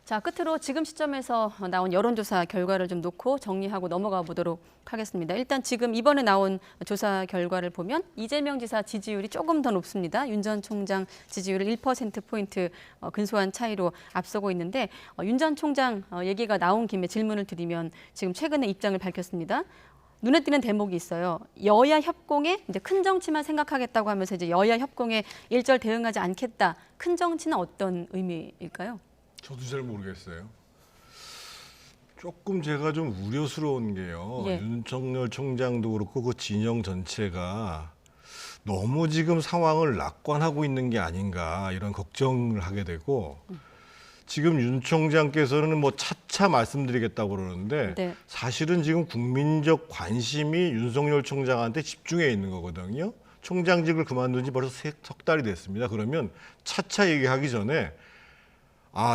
자, 끝으로 지금 시점에서 나온 여론조사 결과를 좀 놓고 정리하고 넘어가 보도록 하겠습니다. 일단 지금 이번에 나온 조사 결과를 보면 이재명 지사 지지율이 조금 더 높습니다. 윤 전 총장 지지율을 1%포인트 근소한 차이로 앞서고 있는데 윤 전 총장 얘기가 나온 김에 질문을 드리면 지금 최근에 입장을 밝혔습니다. 눈에 띄는 대목이 있어요. 여야 협공에 이제 큰 정치만 생각하겠다고 하면서 이제 여야 협공에 일절 대응하지 않겠다. 큰 정치는 어떤 의미일까요? 저도 잘 모르겠어요. 조금 제가 좀 우려스러운 게요. 예. 윤석열 총장도 그렇고 그 진영 전체가 너무 지금 상황을 낙관하고 있는 게 아닌가 이런 걱정을 하게 되고 지금 윤 총장께서는 뭐 차차 말씀드리겠다고 그러는데 네. 사실은 지금 국민적 관심이 윤석열 총장한테 집중해 있는 거거든요. 총장직을 그만둔 지 벌써 석 달이 됐습니다. 그러면 차차 얘기하기 전에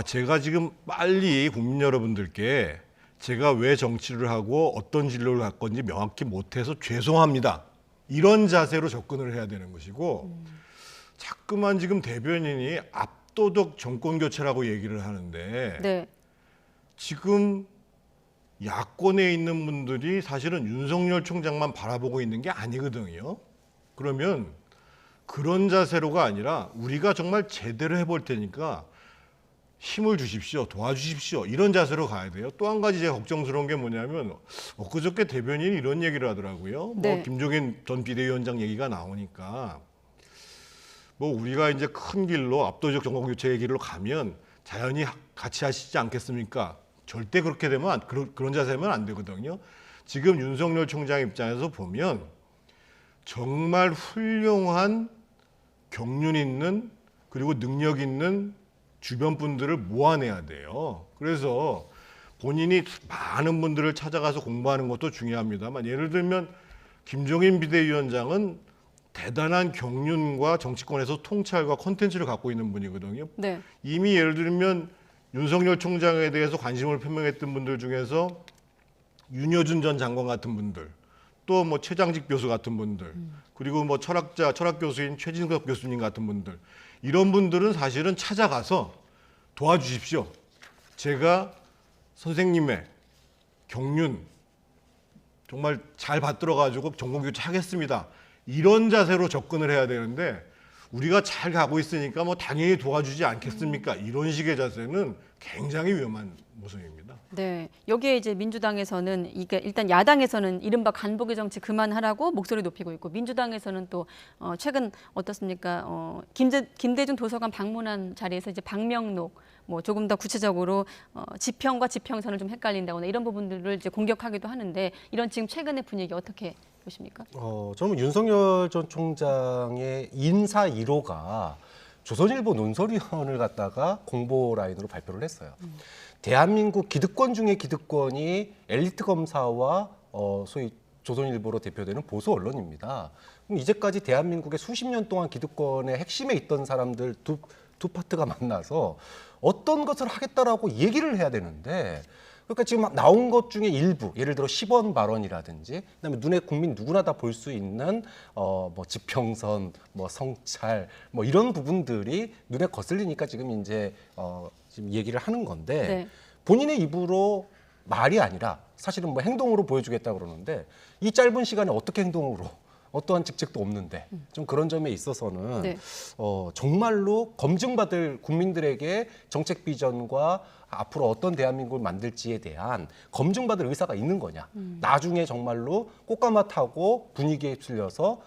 제가 지금 빨리 국민 여러분들께 제가 왜 정치를 하고 어떤 진로를 할 건지 명확히 못해서 죄송합니다. 이런 자세로 접근을 해야 되는 것이고 자꾸만 지금 대변인이 압도적 정권 교체라고 얘기를 하는데 네. 지금 야권에 있는 분들이 사실은 윤석열 총장만 바라보고 있는 게 아니거든요. 그러면 그런 자세로가 아니라 우리가 정말 제대로 해볼 테니까 힘을 주십시오, 도와주십시오 이런 자세로 가야 돼요. 또 한 가지 제가 걱정스러운 게 뭐냐면 엊그저께 대변인이 이런 얘기를 하더라고요. 네. 뭐 김종인 전 비대위원장 얘기가 나오니까 뭐 우리가 이제 큰 길로 압도적 정권 교체의 길로 가면 자연히 같이 하시지 않겠습니까? 절대 그렇게 되면 그런 자세면 안 되거든요. 지금 윤석열 총장 입장에서 보면 정말 훌륭한 경륜 있는 그리고 능력 있는 주변 분들을 모아내야 돼요. 그래서 본인이 많은 분들을 찾아가서 공부하는 것도 중요합니다만 예를 들면 김종인 비대위원장은 대단한 경륜과 정치권에서 통찰과 콘텐츠를 갖고 있는 분이거든요. 네. 이미 예를 들면 윤석열 총장에 대해서 관심을 표명했던 분들 중에서 윤여준 전 장관 같은 분들, 또 뭐 최장직 교수 같은 분들, 그리고 뭐 철학 교수인 최진석 교수님 같은 분들, 이런 분들은 사실은 찾아가서 도와주십시오. 제가 선생님의 경륜 정말 잘 받들어 가지고 전공 교체 하겠습니다. 이런 자세로 접근을 해야 되는데 우리가 잘 가고 있으니까 뭐 당연히 도와주지 않겠습니까? 이런 식의 자세는 굉장히 위험한 모습입니다. 네. 여기에 이제 민주당에서는 이게 일단 야당에서는 이른바 간보기 정치 그만하라고 목소리 높이고 있고 민주당에서는 또 최근 어떻습니까? 김대중 도서관 방문한 자리에서 이제 방명록 뭐 조금 더 구체적으로 지평과 지평선을 좀 헷갈린다거나 이런 부분들을 이제 공격하기도 하는데 이런 지금 최근의 분위기 어떻게 보십니까? 저는 윤석열 전 총장의 인사 1호가 조선일보 논설위원을 갖다가 공보 라인으로 발표를 했어요. 대한민국 기득권 중에 기득권이 엘리트 검사와 소위 조선일보로 대표되는 보수 언론입니다. 그럼 이제까지 대한민국의 수십 년 동안 기득권의 핵심에 있던 사람들 두 파트가 만나서 어떤 것을 하겠다라고 얘기를 해야 되는데 그러니까 지금 나온 것 중에 일부, 예를 들어 10원 발언이라든지, 그다음에 눈에 국민 누구나 다 볼 수 있는 뭐 지평선, 뭐 성찰, 뭐 이런 부분들이 눈에 거슬리니까 지금 이제 지금 얘기를 하는 건데 네. 본인의 입으로 말이 아니라 사실은 뭐 행동으로 보여주겠다 그러는데 이 짧은 시간에 어떻게 행동으로? 어떠한 직책도 없는데 좀 그런 점에 있어서는 네. 정말로 검증받을 국민들에게 정책 비전과 앞으로 어떤 대한민국을 만들지에 대한 검증받을 의사가 있는 거냐. 나중에 정말로 꽃가마 타고 분위기에 휩쓸려서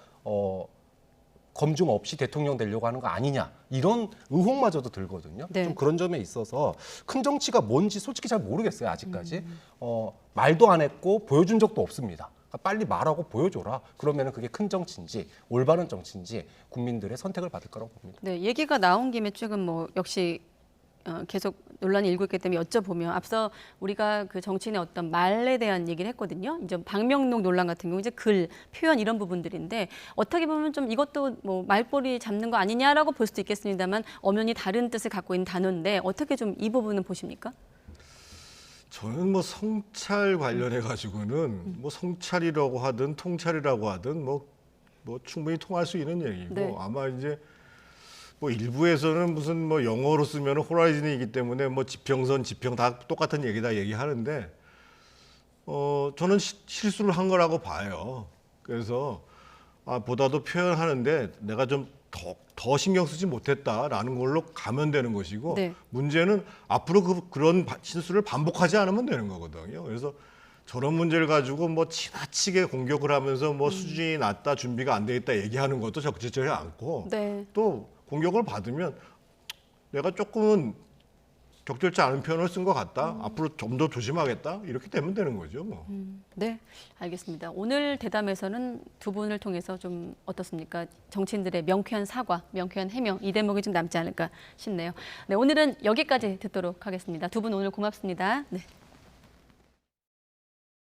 검증 없이 대통령 되려고 하는 거 아니냐. 이런 의혹마저도 들거든요. 네. 좀 그런 점에 있어서 큰 정치가 뭔지 솔직히 잘 모르겠어요. 아직까지. 말도 안 했고 보여준 적도 없습니다. 빨리 말하고 보여줘라. 그러면 그게 큰 정치인지 올바른 정치인지 국민들의 선택을 받을 거라고 봅니다. 네, 얘기가 나온 김에 최근 뭐 역시 계속 논란이 일고 있기 때문에 여쭤보면 앞서 우리가 그 정치인의 어떤 말에 대한 얘기를 했거든요. 이제 방명록 논란 같은 경우 이제 글, 표현 이런 부분들인데 어떻게 보면 좀 이것도 뭐 말꼬리 잡는 거 아니냐라고 볼 수도 있겠습니다만 엄연히 다른 뜻을 갖고 있는 단어인데 어떻게 좀 이 부분은 보십니까? 저는 뭐 성찰 관련해 가지고는 뭐 성찰이라고 하든 통찰이라고 하든 뭐 충분히 통할 수 있는 얘기고 네. 아마 이제 뭐 일부에서는 무슨 뭐 영어로 쓰면 호라이즌이기 때문에 뭐 지평선, 지평 다 똑같은 얘기다 얘기하는데 저는 실수를 한 거라고 봐요. 그래서 보다도 표현하는데 내가 좀 더 신경 쓰지 못했다라는 걸로 가면 되는 것이고 네. 문제는 앞으로 그런 실수를 반복하지 않으면 되는 거거든요. 그래서 저런 문제를 가지고 뭐 지나치게 공격을 하면서 뭐 수준이 낮다, 준비가 안 돼 있다 얘기하는 것도 적절치 않고 네. 또 공격을 받으면 내가 조금은 적절치 않은 표현을 쓴 것 같다. 앞으로 좀 더 조심하겠다. 이렇게 되면 되는 거죠. 뭐. 네, 알겠습니다. 오늘 대담에서는 두 분을 통해서 좀 어떻습니까? 정치인들의 명쾌한 사과, 명쾌한 해명 이 대목이 좀 남지 않을까 싶네요. 네, 오늘은 여기까지 듣도록 하겠습니다. 두 분 오늘 고맙습니다. 네.